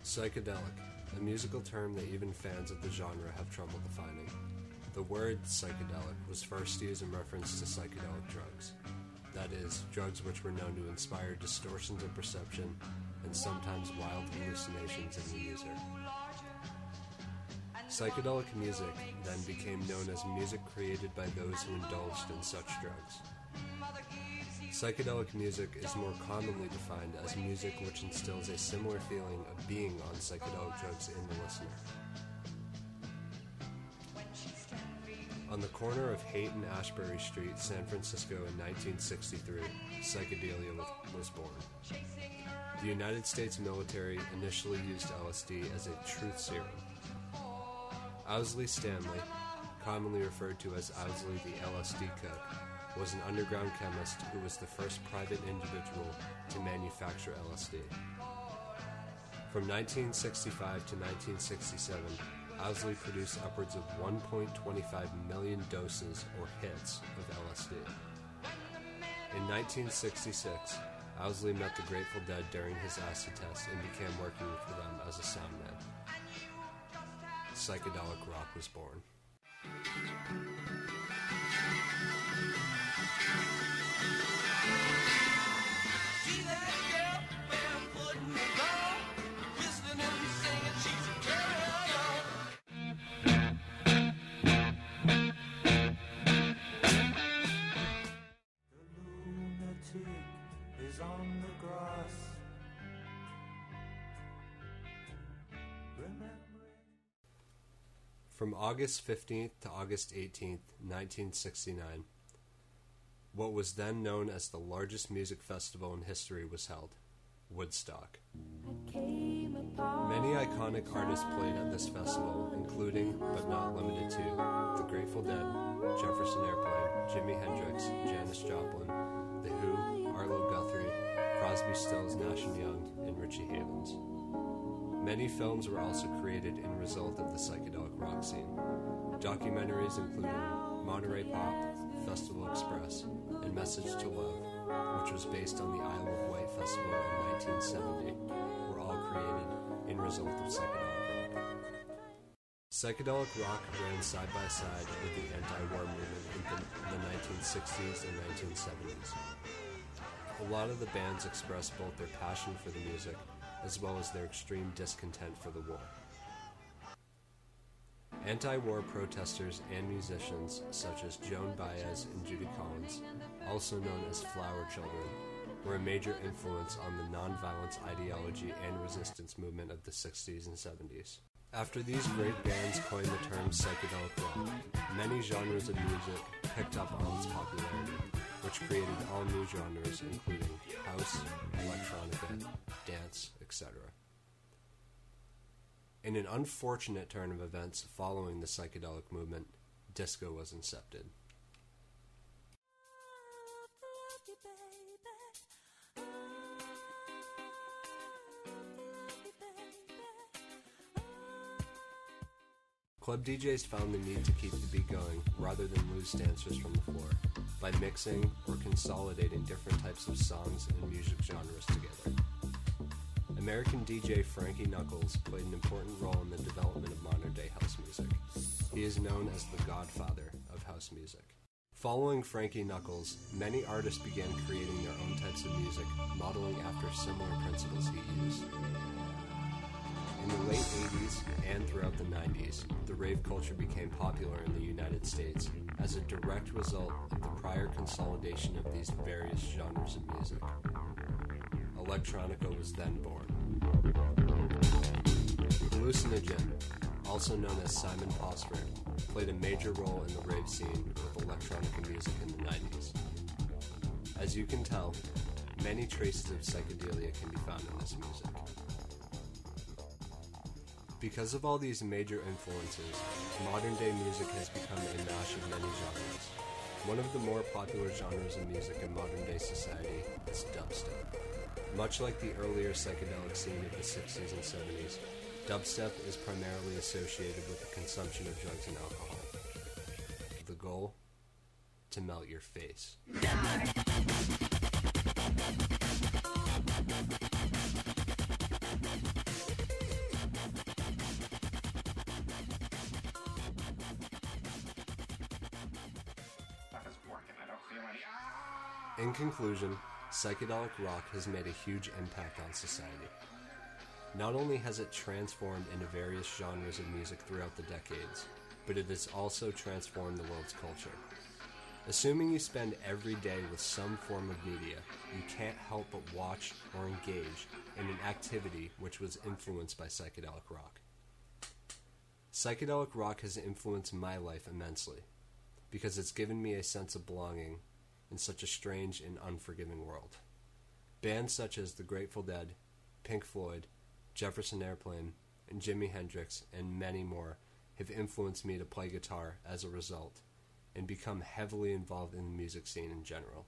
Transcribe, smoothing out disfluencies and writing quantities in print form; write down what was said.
Psychedelic, a musical term that even fans of the genre have trouble defining. The word psychedelic was first used in reference to psychedelic drugs. That is, drugs which were known to inspire distortions of perception and sometimes wild hallucinations in the user. Psychedelic music then became known as music created by those who indulged in such drugs. Psychedelic music is more commonly defined as music which instills a similar feeling of being on psychedelic drugs in the listener. On the corner of Haight and Ashbury Street, San Francisco in 1963, psychedelia was born. The United States military initially used LSD as a truth serum. Owsley Stanley, commonly referred to as Owsley the LSD cook, was an underground chemist who was the first private individual to manufacture LSD. From 1965 to 1967, Owsley produced upwards of 1.25 million doses or hits of LSD. In 1966, Owsley met the Grateful Dead during his acid test and began working for them as a soundman. Psychedelic rock was born. On the grass. From August 15th to August 18th, 1969, what was then known as the largest music festival in history was held, Woodstock. Many iconic artists played at this festival, including, but not limited to, The Grateful Dead, Jefferson Airplane, Jimi Hendrix, Janis Joplin, The Who, Arlo Guthrie, Crosby, Stills, Nash & Young, and Richie Havens. Many films were also created in result of the psychedelic rock scene. Documentaries including Monterey Pop, Festival Express, and Message to Love, which was based on the Isle of Wight Festival in 1970, were all created in result of psychedelic rock. Psychedelic rock ran side by side with the anti-war movement in the 1960s and 1970s. A lot of the bands expressed both their passion for the music as well as their extreme discontent for the war. Anti-war protesters and musicians such as Joan Baez and Judy Collins, also known as Flower Children, were a major influence on the nonviolence ideology and resistance movement of the 60s and 70s. After these great bands coined the term psychedelic rock, many genres of music picked up on its popularity, which created all new genres including house, electronica, dance, etc. In an unfortunate turn of events following the psychedelic movement, disco was incepted. Club DJs found the need to keep the beat going rather than lose dancers from the floor by mixing or consolidating different types of songs and music genres together. American DJ Frankie Knuckles played an important role in the development of modern-day house music. He is known as the godfather of house music. Following Frankie Knuckles, many artists began creating their own types of music, modeling after similar principles he used. In the late 80s and throughout the 90s, the rave culture became popular in the United States as a direct result of the prior consolidation of these various genres of music. Electronica was then born. Hallucinogen, also known as Simon Ponsford, played a major role in the rave scene with electronica music in the 90s. As you can tell, many traces of psychedelia can be found in this music. Because of all these major influences, modern-day music has become a mash of many genres. One of the more popular genres of music in modern-day society is dubstep. Much like the earlier psychedelic scene of the 60s and 70s, dubstep is primarily associated with the consumption of drugs and alcohol. The goal? To melt your face. In conclusion, psychedelic rock has made a huge impact on society. Not only has it transformed into various genres of music throughout the decades, but it has also transformed the world's culture. Assuming you spend every day with some form of media, you can't help but watch or engage in an activity which was influenced by psychedelic rock. Psychedelic rock has influenced my life immensely, because it's given me a sense of belonging in such a strange and unforgiving world. Bands such as the Grateful Dead, Pink Floyd, Jefferson Airplane, and Jimi Hendrix, and many more, have influenced me to play guitar as a result, and become heavily involved in the music scene in general.